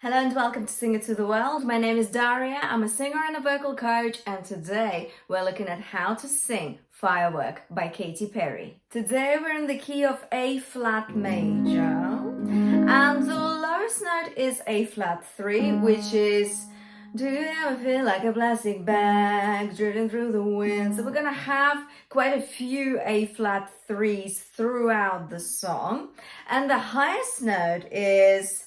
Hello and welcome to Sing It to the World. My name is Daria, I'm a singer and a vocal coach, and today we're looking at how to sing Firework by Katy Perry. Today we're in the key of A flat major, and the lowest note is A flat 3, which is do you ever feel like a plastic bag drifting through the wind? So we're gonna have quite a few A flat 3s throughout the song, and the highest note is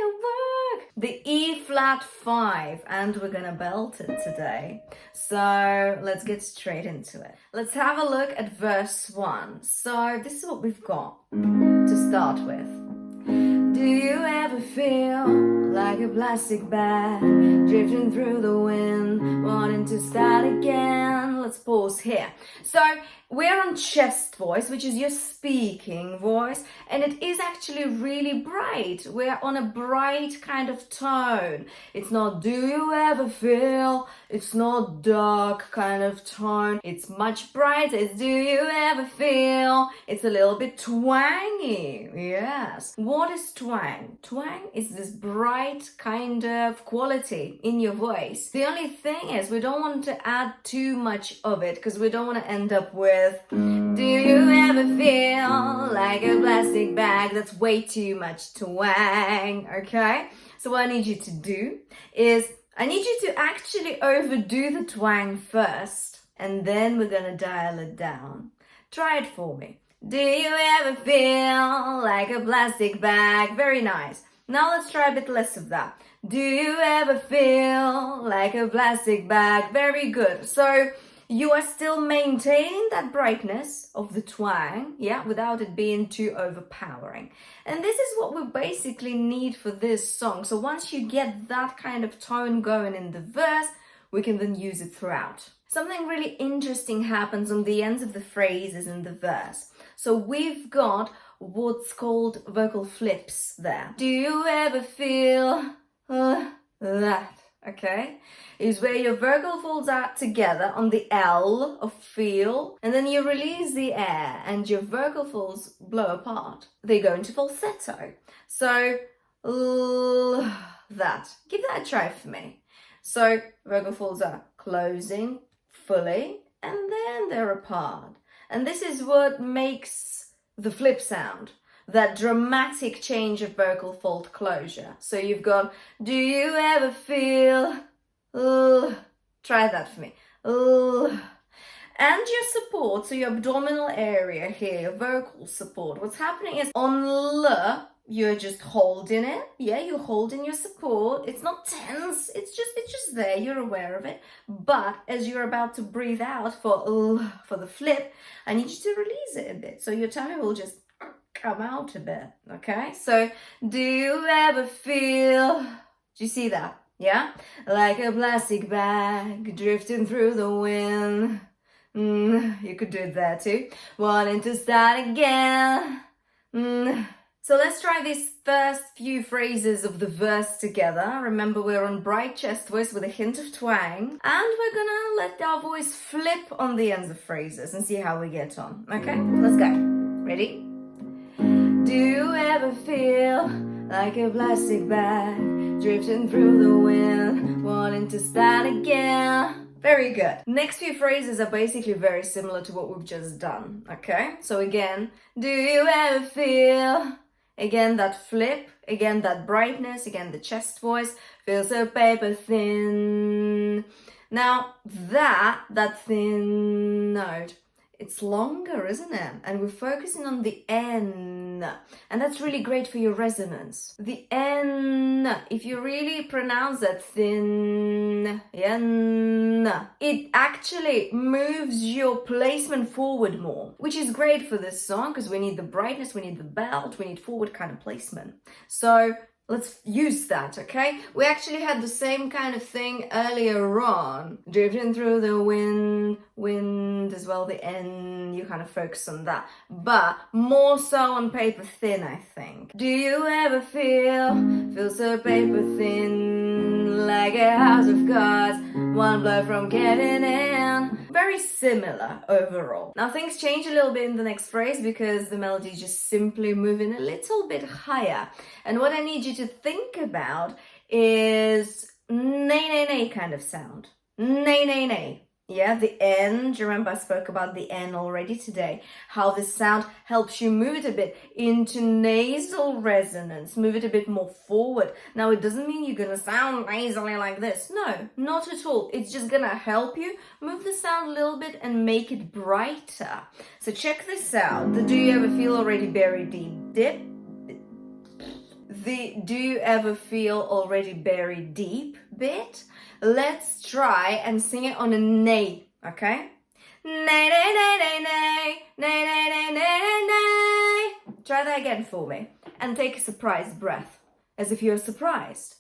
Firework, the E flat 5, and we're gonna belt it today. So let's get straight into it. Let's have a look at verse 1. So this is what we've got to start with. Do you ever feel like a plastic bag drifting through the wind, wanting to start again? Let's pause here. So we're on chest voice, which is your speaking voice, and it is actually really bright. We're on a bright kind of tone. It's not do you ever feel, it's not dark kind of tone. It's much brighter. It's do you ever feel. It's a little bit twangy. Yes. What is twang? Twang is this bright kind of quality in your voice. The only thing is we don't want to add too much of it because we don't want to end up with do you ever feel like a plastic bag? That's way too much twang, okay? So what I need you to do is I need you to actually overdo the twang first, and then we're gonna dial it down. Try it for me. Do you ever feel like a plastic bag? Very nice. Now let's try a bit less of that. Do you ever feel like a plastic bag? Very good. So you are still maintaining that brightness of the twang, yeah, without it being too overpowering. And this is what we basically need for this song. So once you get that kind of tone going in the verse, we can then use it throughout. Something really interesting happens on the ends of the phrases in the verse. So we've got what's called vocal flips there. Do you ever feel that? Okay, is where your vocal folds out together on the L of feel, and then you release the air and your vocal folds blow apart. They go into falsetto. So that. Give that a try for me. So vocal folds are closing fully and then they're apart. And this is what makes the flip sound. That dramatic change of vocal fold closure. So you've got, do you ever feel, try that for me, and your support, so your abdominal area here, your vocal support. What's happening is on L, you're just holding it, yeah, you're holding your support. It's not tense, it's just there, you're aware of it. But as you're about to breathe out for the flip, I need you to release it a bit. So your tummy will just come out a bit, okay? So, do you ever feel, do you see that? Yeah? Like a plastic bag drifting through the wind. You could do it there too. Wanting to start again. So let's try these first few phrases of the verse together. Remember, we're on bright chest voice with a hint of twang. And we're gonna let our voice flip on the ends of phrases and see how we get on. Okay? Let's go. Ready? Do you ever feel like a plastic bag drifting through the wind, wanting to start again? Very good. Next few phrases are basically very similar to what we've just done, okay? So again, do you ever feel, again that flip, again that brightness, again the chest voice, feel so paper thin. Now that thin note, it's longer, isn't it? And we're focusing on the N. And that's really great for your resonance. The N, if you really pronounce that thin, N, it actually moves your placement forward more, which is great for this song because we need the brightness, we need the belt, we need forward kind of placement. So let's use that, okay? We actually had the same kind of thing earlier on. Drifting through the wind as well, the N, you kind of focus on that. But more so on paper thin, I think. Do you ever feel so paper thin, like a house of cards, one blow from getting in? very similar overall. Now things change a little bit in the next phrase because the melody is just simply moving a little bit higher. And what I need you to think about is nay, nay, nay kind of sound. Nay, nay, nay. Yeah, the N. Do you remember I spoke about the N already today? How this sound helps you move it a bit into nasal resonance, move it a bit more forward. Now, it doesn't mean you're going to sound nasally like this. No, not at all. It's just going to help you move the sound a little bit and make it brighter. So check this out. The do you ever feel already buried deep dip? The do you ever feel already buried deep bit? Let's try and sing it on a nay, okay? Nay, nay, nay, nay, nay, nay, nay, nay, nay, nay, nay. Try that again for me. And take a surprised breath, as if you're surprised.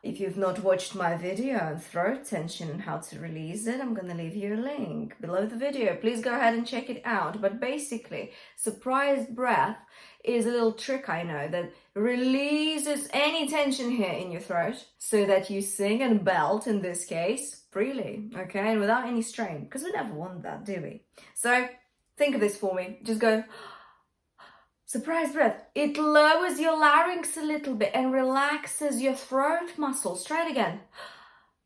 If you've not watched my video on throat tension and how to release it, I'm going to leave you a link below the video. Please go ahead and check it out. But basically, surprised breath is a little trick I know that releases any tension here in your throat so that you sing and belt, in this case, freely, okay? And without any strain, because we never want that, do we? So think of this for me. Just go... Surprise breath. It lowers your larynx a little bit and relaxes your throat muscles. Try it again.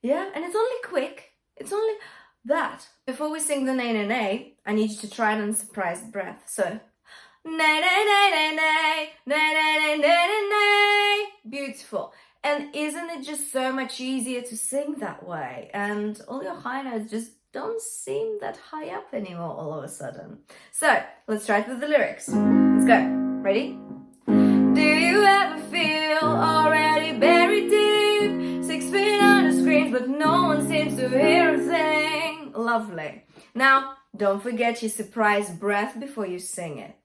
Yeah, and it's only quick. It's only that. Before we sing the nay, nay, nay, I need you to try it on surprise breath. So, nay, nay, nay, nay, nay, nay, nay, nay, nay, nay. Beautiful. And isn't it just so much easier to sing that way? And all your high notes just don't seem that high up anymore all of a sudden. So let's try it with the lyrics. Let's go. Ready? Do you ever feel already buried deep? 6 feet under screens, but no one seems to hear a thing. Lovely. Now, don't forget your surprise breath before you sing it.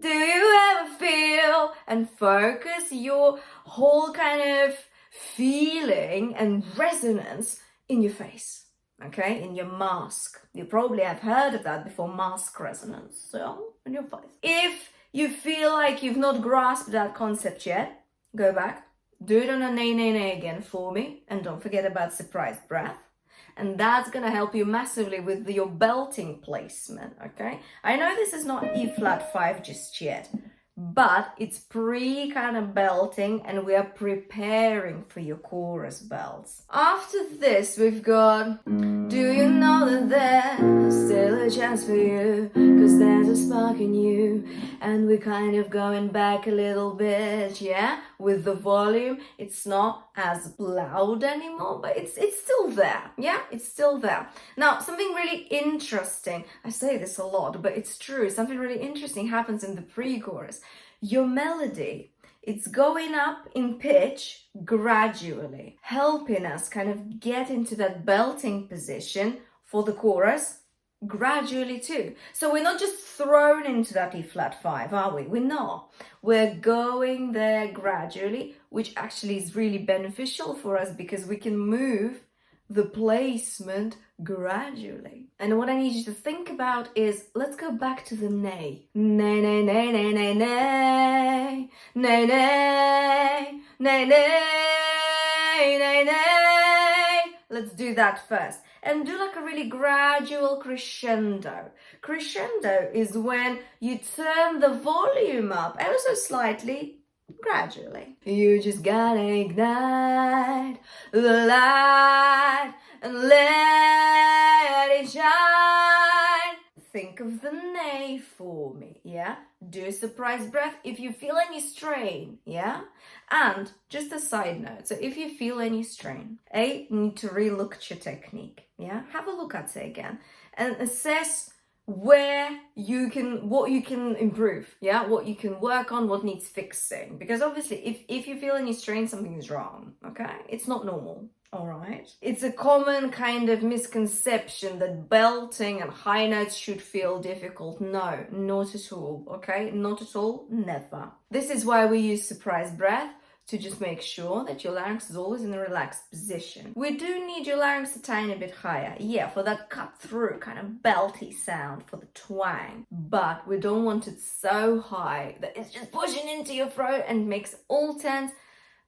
Do you ever feel and focus your whole kind of feeling and resonance in your face? Okay, in your mask. You probably have heard of that before, mask resonance. So, in your face. If you feel like you've not grasped that concept yet, go back, do it on a nay, nay, nay again for me, and don't forget about surprise breath. And that's going to help you massively with your belting placement, okay? I know this is not E flat 5 just yet, but it's pre kind of belting and we are preparing for your chorus belts. After this, we've got, do you know that there's still a chance for you? Cause there's a spark in you. And we're kind of going back a little bit, yeah? With the volume, it's not as loud anymore, but it's still there, yeah? It's still there. Now, something really interesting, I say this a lot, but it's true, something really interesting happens in the pre-chorus. Your melody, it's going up in pitch gradually, helping us kind of get into that belting position for the chorus gradually too. So we're not just thrown into that E flat 5, are we? We're not. We're going there gradually, which actually is really beneficial for us because we can move the placement gradually. And what I need you to think about is, let's go back to the nay. Nay, nay, nay, nay, nay, nay, nay, nay, nay, nay, nay, nay. Let's do that first. And do like a really gradual crescendo. Crescendo is when you turn the volume up ever so slightly, gradually. You just gotta ignite the light and let it shine. Think of the nay for me, yeah? Do a surprise breath if you feel any strain, yeah? And just a side note, so if you feel any strain, you need to relook at your technique, yeah? Have a look at it again and assess what you can improve, yeah? What you can work on, what needs fixing. Because obviously, if you feel any strain, something is wrong, okay? It's not normal. All right. It's a common kind of misconception that belting and high notes should feel difficult. No, not at all. Okay, not at all. Never. This is why we use surprise breath, to just make sure that your larynx is always in a relaxed position. We do need your larynx a tiny bit higher, yeah, for that cut through kind of belty sound, for the twang. But we don't want it so high that it's just pushing into your throat and makes all tense.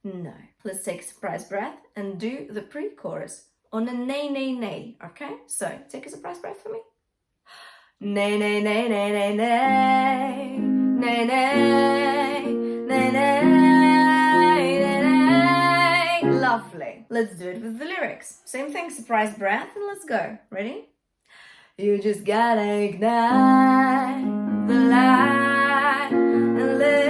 No. Let's take a surprise breath and do the pre-chorus on a nay, nay, nay, okay? So take a surprise breath for me. Nay, nay, nay, nay, nay, nay, nay, nay, nay, nay, nay, nay. Lovely. Let's do it with the lyrics. Same thing, surprise breath, and let's go. Ready? You just gotta ignite the light and let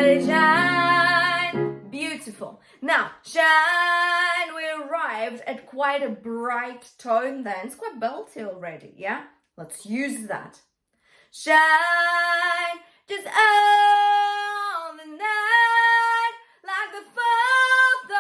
it shine. Beautiful. Now, shine. We arrived at quite a bright tone then. It's quite belty already, yeah? Let's use that. Shine just on the night like the 4th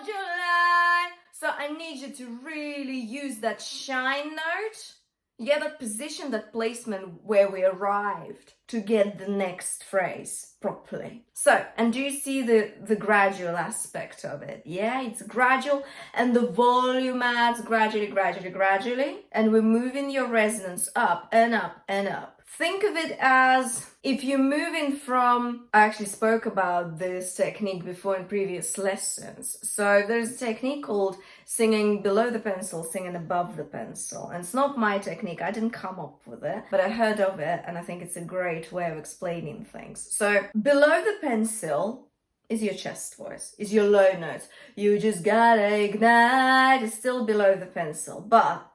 of July. So I need you to really use that shine note. Yeah, that position, that placement where we arrived to get the next phrase properly. So, and do you see the gradual aspect of it? Yeah, it's gradual and the volume adds gradually, gradually, gradually. And we're moving your resonance up and up and up. Think of it as if you're moving from, I actually spoke about this technique before in previous lessons. So there's a technique called singing below the pencil, singing above the pencil. And it's not my technique, I didn't come up with it, but I heard of it and I think it's a great way of explaining things. So below the pencil is your chest voice, is your low note. You just gotta ignite, it's still below the pencil, but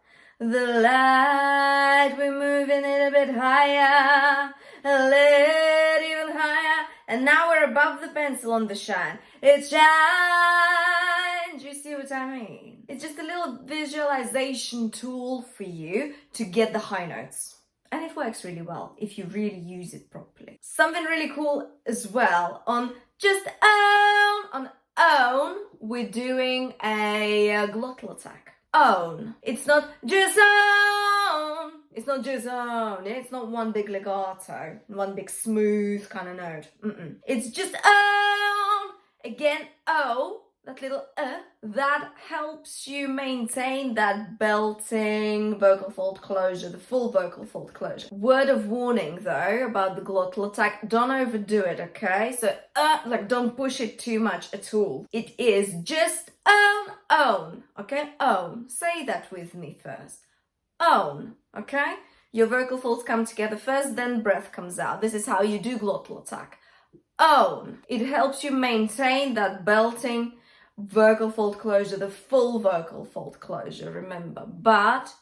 the light, we're moving it a bit higher, a little even higher, and now we're above the pencil on the shine. It shines. Do you see what I mean? It's just a little visualization tool for you to get the high notes. And it works really well if you really use it properly. Something really cool as well on just on own, we're doing a glottal attack. Own. It's not just own. It's not just own. It's not one big legato, one big smooth kind of note. It's just own. Again, O, that little that helps you maintain that belting vocal fold closure, the full vocal fold closure. Word of warning though about the glottal attack, don't overdo it, okay? So like don't push it too much at all. It is just own, okay? Own. Say that with me first. Own, okay? Your vocal folds come together first, then breath comes out. This is how you do glottal attack. Own. It helps you maintain that belting vocal fold closure, the full vocal fold closure, remember. But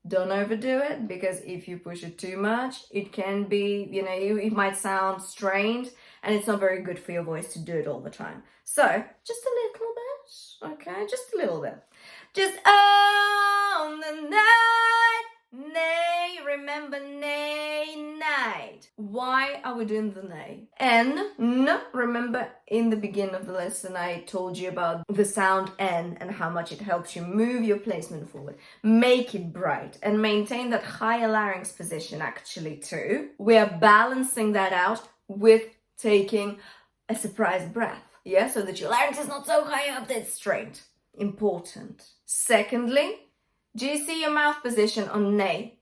don't overdo it, because if you push it too much, it can be, it might sound strained and it's not very good for your voice to do it all the time. So just a little bit, okay? Just a little bit. Just on the night, nay, remember nay, night. Why are we doing the nay? N, remember in the beginning of the lesson I told you about the sound N and how much it helps you move your placement forward. Make it bright and maintain that higher larynx position actually too. We are balancing that out with taking a surprise breath, yeah, so that your larynx is not so high up that it's strained. Important. Secondly, do you see your mouth position on nay?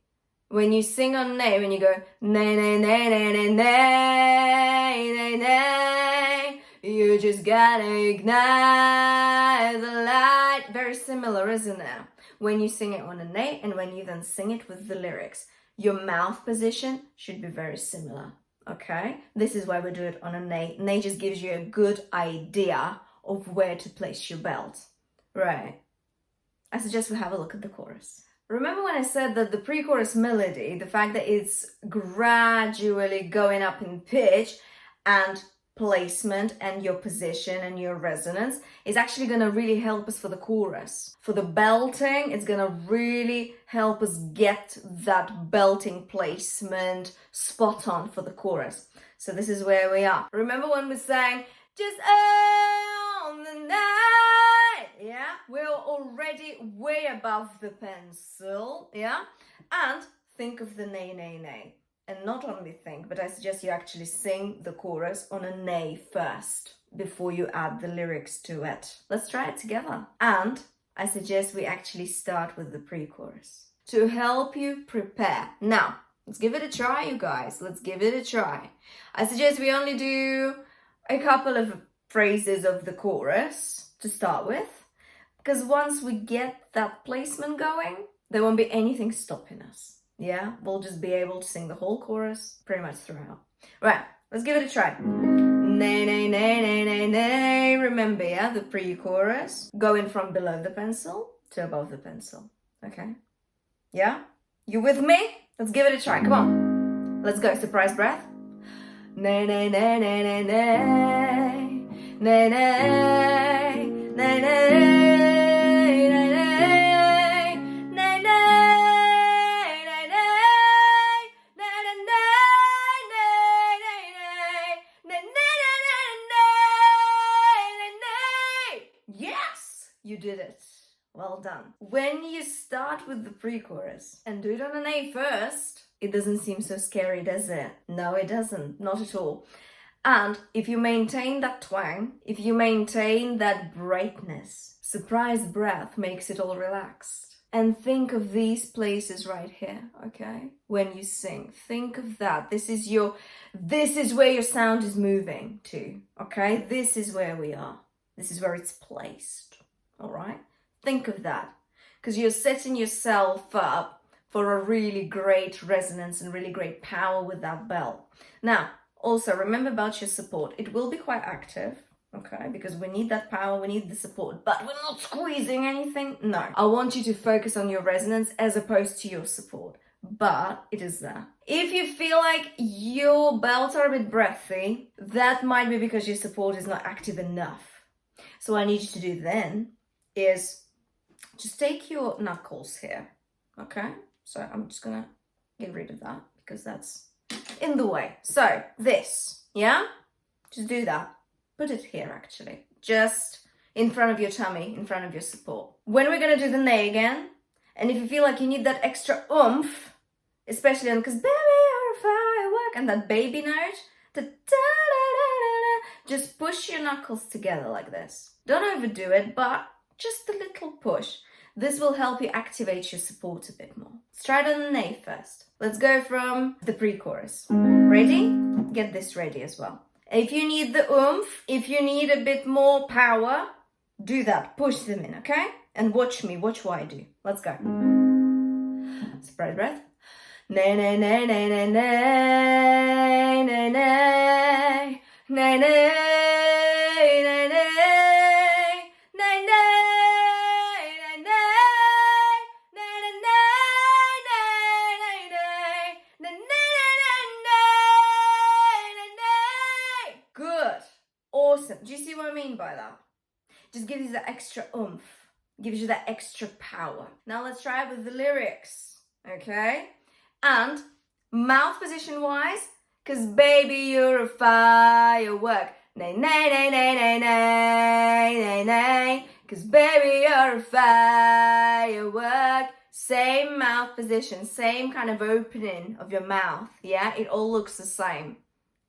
When you sing on nay, when you go nay, nay, nay, nay, nay, nay, nay, nay, you just gotta ignite the light. Very similar, isn't it? When you sing it on a nay and when you then sing it with the lyrics, your mouth position should be very similar. Okay, this is why we do it on a nay. Nay just gives you a good idea of where to place your belt. Right. I suggest we have a look at the chorus. Remember when I said that the pre-chorus melody, the fact that it's gradually going up in pitch and placement and your position and your resonance is actually going to really help us for the chorus. For the belting, it's going to really help us get that belting placement spot on for the chorus. So this is where we are. Remember when we sang, just on the night, yeah? We're already way above the pencil, yeah? And think of the nay, nay, nay. And not only think, but I suggest you actually sing the chorus on a nay first before you add the lyrics to it. Let's try it together. And I suggest we actually start with the pre-chorus to help you prepare. Now, let's give it a try, you guys. Let's give it a try. I suggest we only do a couple of phrases of the chorus to start with. Because once we get that placement going, there won't be anything stopping us. Yeah, we'll just be able to sing the whole chorus pretty much throughout. Right, let's give it a try. Nay, nay, nay, nay, nay, nay. Remember, yeah, the pre-chorus. Going from below the pencil to above the pencil. Okay? Yeah? You with me? Let's give it a try. Come on. Let's go. Surprise breath. Nay, nay, nay, nay, nay, nay. Nay, nay, nay, nay. Yes, you did it. Well done. When you start with the pre-chorus and do it on an A first, it doesn't seem so scary, does it? No, it doesn't. Not at all. And if you maintain that twang, if you maintain that brightness, surprise breath makes it all relaxed. And think of these places right here, okay? When you sing, think of that. This is where your sound is moving to, okay? This is where we are. This is where it's placed, all right? Think of that, because you're setting yourself up for a really great resonance and really great power with that bell. Now, also remember about your support. It will be quite active, okay? Because we need that power, we need the support, but we're not squeezing anything. No, I want you to focus on your resonance as opposed to your support, but it is there. If you feel like your bells are a bit breathy, that might be because your support is not active enough. So what I need you to do then is just take your knuckles here, okay? So I'm just gonna get rid of that because that's in the way. So this, yeah? Just do that. Put it here actually, just in front of your tummy, in front of your support. When we're gonna do the nay again, and if you feel like you need that extra oomph, especially on, because baby you're a firework, and that baby note, just push your knuckles together like this. Don't overdo it, but just a little push. This will help you activate your support a bit more. Let's try it on the nay first. Let's go from the pre-chorus. Ready? Get this ready as well. If you need the oomph, if you need a bit more power, do that. Push them in, okay? And watch me. Watch what I do. Let's go. Surprise breath. Nay, nay, nay, nay, nay, nay, nay, nay, nay, nay. Awesome. Do you see what I mean by that? Just gives you that extra oomph. Gives you that extra power. Now let's try it with the lyrics. Okay? And mouth position wise, because baby you're a firework. Nay, nay, nay, nay, nay, nay, nay, nay. Because baby you're a firework. Same mouth position, same kind of opening of your mouth. Yeah? It all looks the same.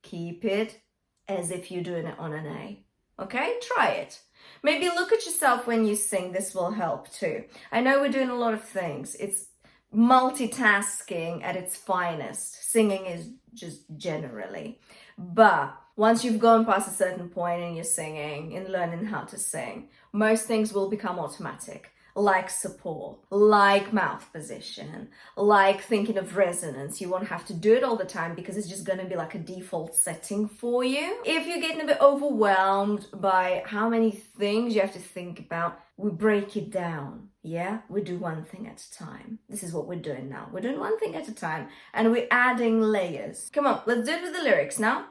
Keep it as if you're doing it on an A. Okay, try it. Maybe look at yourself when you sing. This will help too. I know we're doing a lot of things. It's multitasking at its finest. Singing is just generally. But once you've gone past a certain point in your singing, in learning how to sing, most things will become automatic. Like support, like mouth position, like thinking of resonance. You won't have to do it all the time because it's just going to be like a default setting for you. If you're getting a bit overwhelmed by how many things you have to think about, we break it down. Yeah, we do one thing at a time. This is what we're doing now. We're doing one thing at a time and we're adding layers. Come on, let's do it with the lyrics now.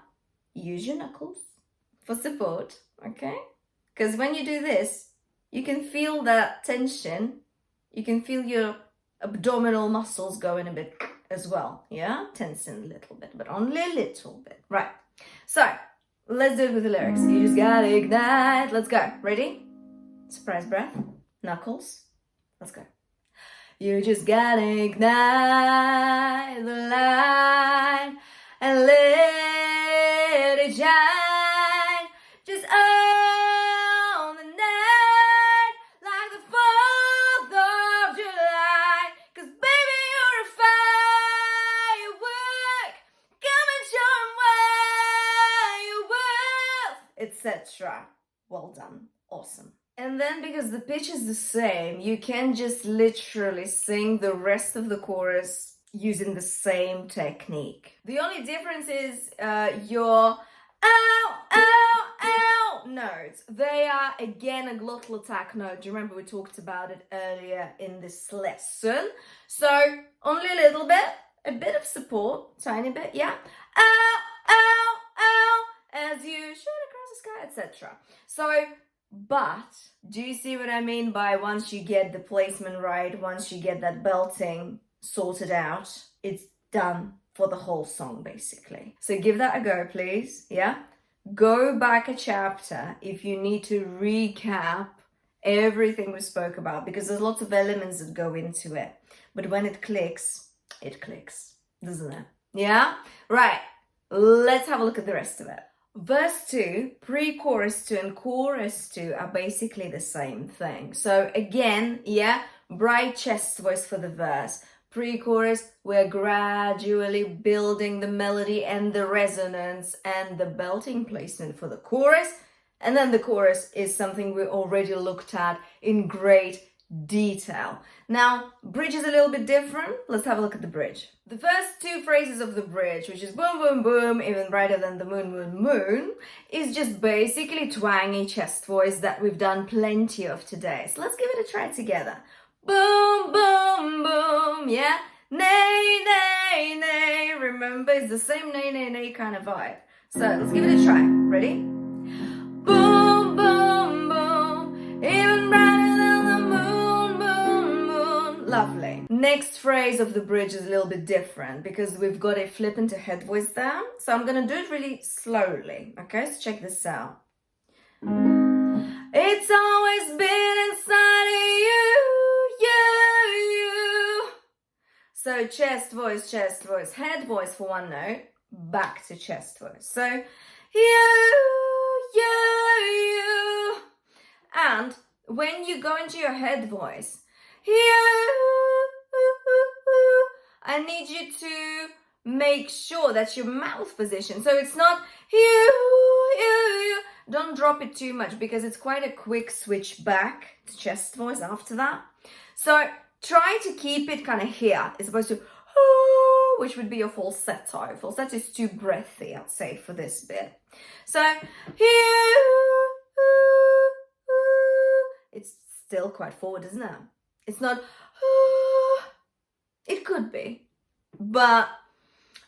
Use your knuckles for support, okay? Because when you do this, you can feel that tension. You can feel your abdominal muscles going a bit as well, yeah? Tensing a little bit, but only a little bit. Right, so let's do it with the lyrics. You just gotta ignite. Let's go. Ready? Surprise breath. Knuckles. Let's go. You just gotta ignite the light and let it shine. Just on the night like the 4th of July. 'Cause baby you're a firework. Come and show 'em why you're worth, etc. Well done. Awesome. And then because the pitch is the same, you can just literally sing the rest of the chorus using the same technique. The only difference is your ow, ow, ow notes. They are again a glottal attack note. Do you remember we talked about it earlier in this lesson? So only a little bit, a bit of support, tiny bit, yeah. Ow, ow, ow, as you shoot across the sky, etc. So, but do you see what I mean by once you get the placement right, once you get that belting sorted out, it's done for the whole song basically. So give that a go, please. Yeah, go back a chapter if you need to recap everything we spoke about, because there's lots of elements that go into it, but when it clicks, doesn't it? Yeah, right, let's have a look at the rest of it. Verse 2, pre-chorus 2 and chorus 2 are basically the same thing. So again, yeah, bright chest voice for the verse. Pre-chorus, we're gradually building the melody and the resonance and the belting placement for the chorus. And then the chorus is something we already looked at in great detail. Now, bridge is a little bit different. Let's have a look at the bridge. The first two phrases of the bridge, which is boom, boom, boom, even brighter than the moon, moon, moon, is just basically twangy chest voice that we've done plenty of today. So let's give it a try together. Boom, boom, boom, yeah. Nay, nay, nay. Remember, it's the same nay, nay, nay kind of vibe. So let's give it a try. Ready? Boom, boom, boom, even brighter than the moon, moon, moon. Lovely. Next phrase of the bridge is a little bit different because we've got a flip into head voice there. So I'm gonna do it really slowly. Okay, so check this out. It's always been inside of you. So chest voice, head voice for one note, back to chest voice. So you. And when you go into your head voice, I need you to make sure that's your mouth position. So it's not you. Don't drop it too much because it's quite a quick switch back to chest voice after that. So try to keep it kind of here as opposed to which would be your falsetto. Falsetto is too breathy, I'd say, for this bit. So it's still quite forward, isn't it? It's not it could be, but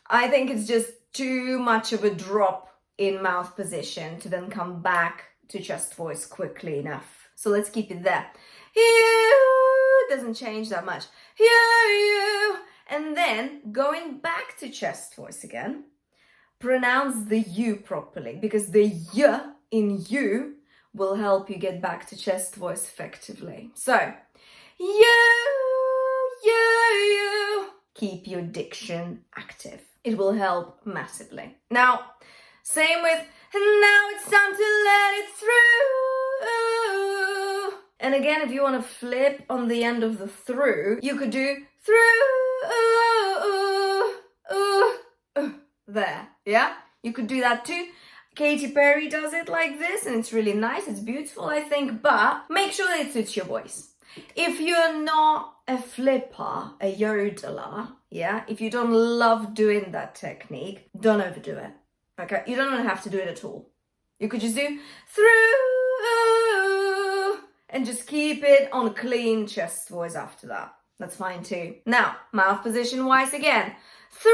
I think it's just too much of a drop in mouth position to then come back to chest voice quickly enough. So let's keep it there. Doesn't change that much. And then going back to chest voice again, pronounce the U properly because the Y in you will help you get back to chest voice effectively. So, you. Keep your diction active. It will help massively. Now, same with, and now it's time to let it through. And again, if you want to flip on the end of the through, you could do through, there, yeah? You could do that too. Katy Perry does it like this, and it's really nice. It's beautiful, I think, but make sure that it suits your voice. If you're not a flipper, a yodeler, yeah? If you don't love doing that technique, don't overdo it, okay? You don't have to do it at all. You could just do through, and just keep it on clean chest voice after that. That's fine too. Now, mouth position wise again. Through,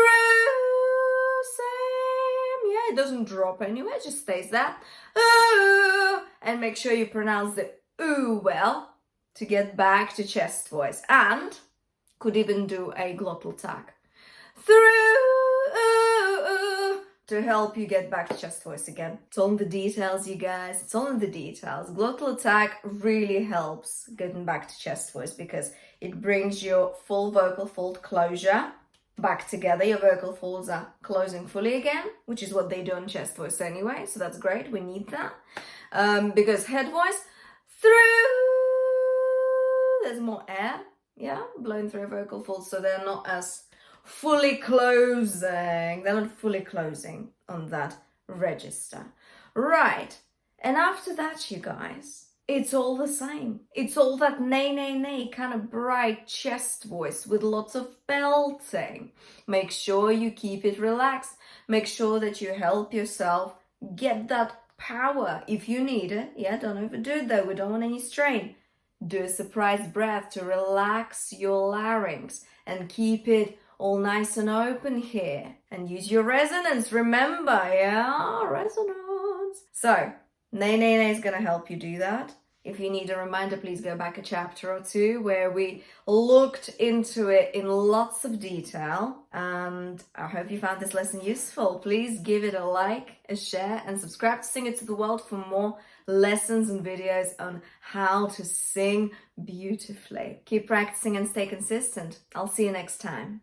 same. Yeah, it doesn't drop anywhere, it just stays there. Ooh, and make sure you pronounce the ooh well to get back to chest voice. And could even do a glottal attack. Through, to help you get back to chest voice again. It's all in the details, you guys. It's all in the details. Glottal attack really helps getting back to chest voice because it brings your full vocal fold closure back together. Your vocal folds are closing fully again, which is what they do in chest voice anyway. So that's great. We need that. Because head voice, through, there's more air, yeah, blowing through vocal folds. So they're not as fully closing. They're not fully closing on that register. Right. And after that, you guys, it's all the same. It's all that nay, nay, nay kind of bright chest voice with lots of belting. Make sure you keep it relaxed. Make sure that you help yourself get that power if you need it. Yeah, don't overdo it though. We don't want any strain. Do a surprise breath to relax your larynx and keep it all nice and open here. And use your resonance. Remember, yeah, resonance. So, nay, nay, nay is going to help you do that. If you need a reminder, please go back a chapter or two where we looked into it in lots of detail. And I hope you found this lesson useful. Please give it a like, a share, and subscribe to Sing It to the World for more lessons and videos on how to sing beautifully. Keep practicing and stay consistent. I'll see you next time.